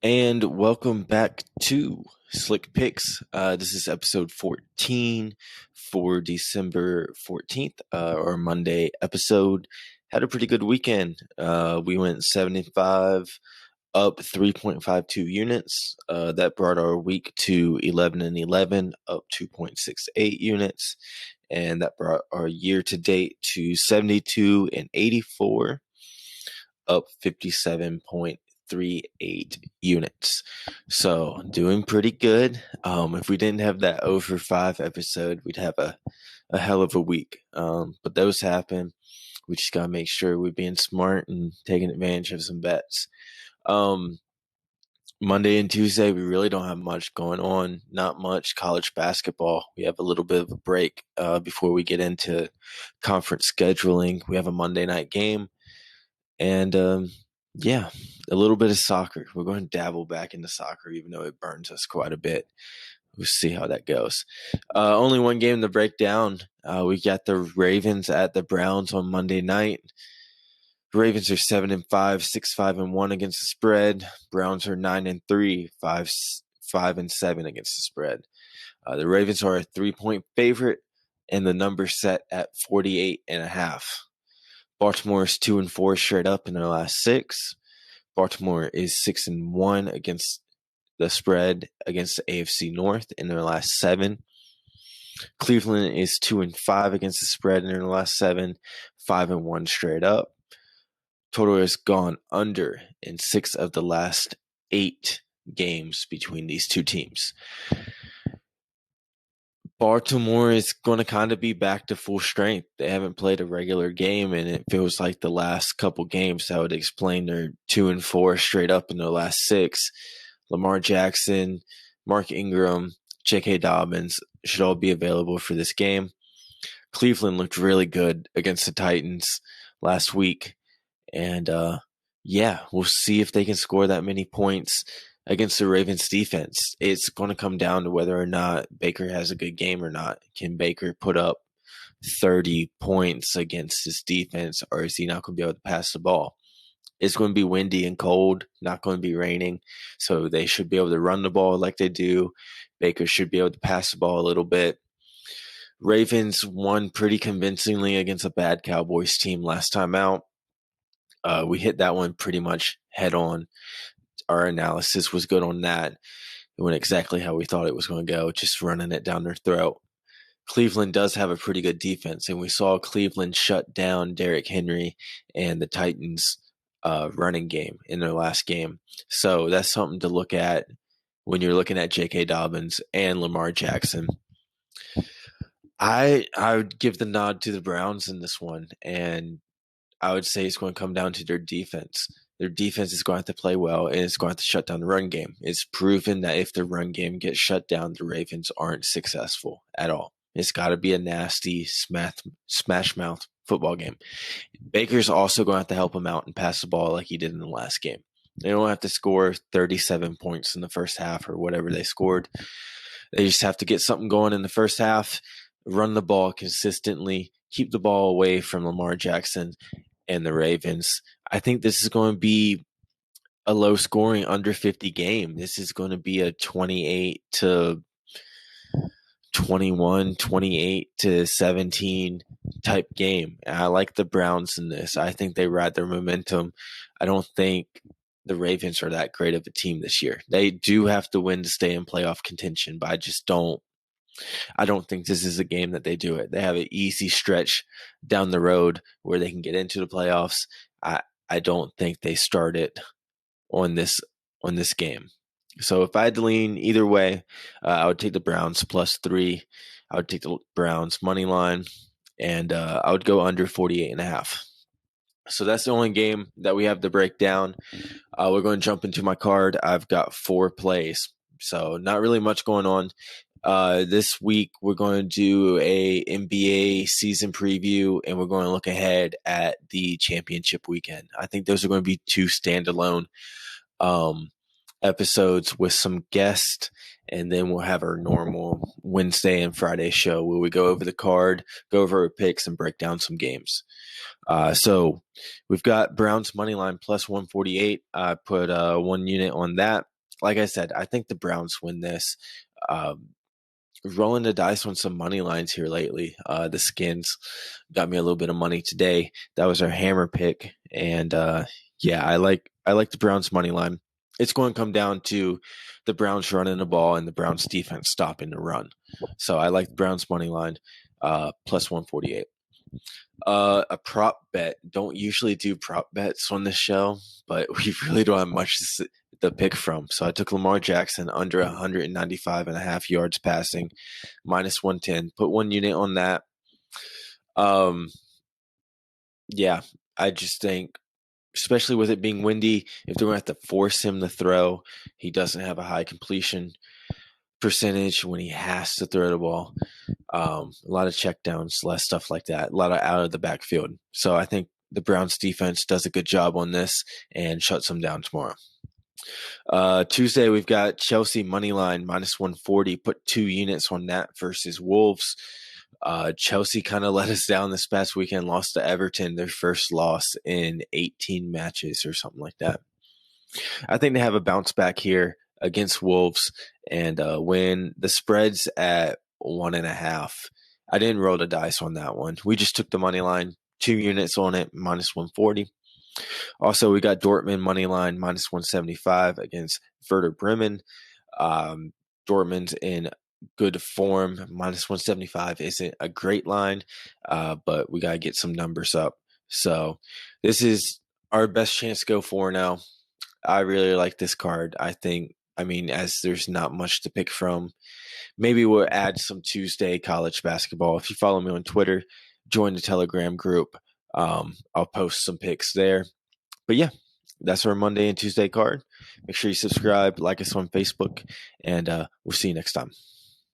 And welcome back to Slick Picks. This is episode 14 for December 14th, or Monday episode. Had a pretty good weekend. We went 75, up 3.52 units. That brought our week to 11 and 11, up 2.68 units. And that brought our year to date to 72 and 84, up 57.38 units. So doing pretty good. If we didn't have that over 5 episode, we'd have a hell of a week. But those happen. We just gotta make sure we're being smart and taking advantage of some bets. Monday and Tuesday, we really don't have much going on. Not much college basketball. We have a little bit of a break before we get into conference scheduling. We have a Monday night game. And yeah, a little bit of soccer. We're going to dabble back into soccer, even though it burns us quite a bit. We'll see how that goes. Only one game to break down. We got the Ravens at the Browns on Monday night. The Ravens are 7-5, 6-5-1 against the spread. Browns are 9-3, 5-7 against the spread. The Ravens are a 3-point favorite, and the number set at 48.5. Baltimore is 2-4 straight up in their last 6. Baltimore is 6-1 against the spread against the AFC North in their last 7. Cleveland is 2-5 against the spread in their last 7, 5-1 straight up. Total has gone under in 6 of the last 8 games between these two teams. Baltimore is going to kind of be back to full strength. They haven't played a regular game, and it feels like the last couple games that would explain their 2-4 straight up in their last 6. Lamar Jackson, Mark Ingram, J.K. Dobbins should all be available for this game. Cleveland looked really good against the Titans last week. And yeah, we'll see if they can score that many points against the Ravens defense. It's going to come down to whether or not Baker has a good game or not. Can Baker put up 30 points against his defense, or is he not going to be able to pass the ball? It's going to be windy and cold, not going to be raining, so they should be able to run the ball like they do. Baker should be able to pass the ball a little bit. Ravens won pretty convincingly against a bad Cowboys team last time out. We hit that one pretty much head on. Our analysis was good on that. It went exactly how we thought it was going to go, just running it down their throat. Cleveland does have a pretty good defense, and we saw Cleveland shut down Derrick Henry and the Titans' running game in their last game. So that's something to look at when you're looking at J.K. Dobbins and Lamar Jackson. I would give the nod to the Browns in this one, and I would say it's going to come down to their defense. Their defense is going to have to play well, and it's going to have to shut down the run game. It's proven that if the run game gets shut down, the Ravens aren't successful at all. It's got to be a nasty smash mouth football game. Baker's also going to have to help him out and pass the ball like he did in the last game. They don't have to score 37 points in the first half or whatever they scored. They just have to get something going in the first half, run the ball consistently, keep the ball away from Lamar Jackson and the Ravens. I think this is going to be a low scoring under 50 game. This is going to be a 28 to 21, 28 to 17 type game. And I like the Browns in this. I think they ride their momentum. I don't think the Ravens are that great of a team this year. They do have to win to stay in playoff contention, but I don't think this is a game that they do it. They have an easy stretch down the road where they can get into the playoffs. I don't think they start it on this game. So if I had to lean either way, I would take the Browns +3. I would take the Browns money line, and I would go under 48.5. So that's the only game that we have to break down. We're going to jump into my card. I've got 4 plays, so not really much going on. This week we're going to do a NBA season preview, and we're going to look ahead at the championship weekend. I think those are going to be 2 standalone episodes with some guests and then we'll have our normal Wednesday and Friday show where we go over the card, go over our picks, and break down some games. So we've got Browns money line plus 148. I put 1 unit on that. Like I said, I think the Browns win this. Rolling the dice on some money lines here lately. The Skins got me a little bit of money today. That was our hammer pick, and yeah, I like the Browns money line. It's going to come down to the Browns running the ball and the Browns defense stopping the run. So I like the Browns money line plus 148. A prop bet. Don't usually do prop bets on this show, but we really don't have much to pick from. So I took Lamar Jackson under 195 and a half yards passing, minus 110. Put 1 unit on that. Yeah, I just think, especially with it being windy, if they're going to have to force him to throw, he doesn't have a high completion percentage when he has to throw the ball. A lot of checkdowns, less stuff like that, a lot of out of the backfield. So I think the Browns defense does a good job on this and shuts them down tomorrow. Tuesday, we've got Chelsea money line minus 140. Put 2 units on that versus Wolves. Chelsea kind of let us down this past weekend, lost to Everton, their first loss in 18 matches or something like that. I think they have a bounce back here against Wolves, and when the spread's at 1.5, I didn't roll the dice on that one. We just took the money line, 2 units on it, minus 140. Also, we got Dortmund money line minus 175 against Werder Bremen. Dortmund's in good form. Minus 175 isn't a great line, but we got to get some numbers up. So this is our best chance to go for now. I really like this card. As there's not much to pick from, maybe we'll add some Tuesday college basketball. If you follow me on Twitter, join the Telegram group. I'll post some picks there. But yeah, that's our Monday and Tuesday card. Make sure you subscribe, like us on Facebook, and we'll see you next time.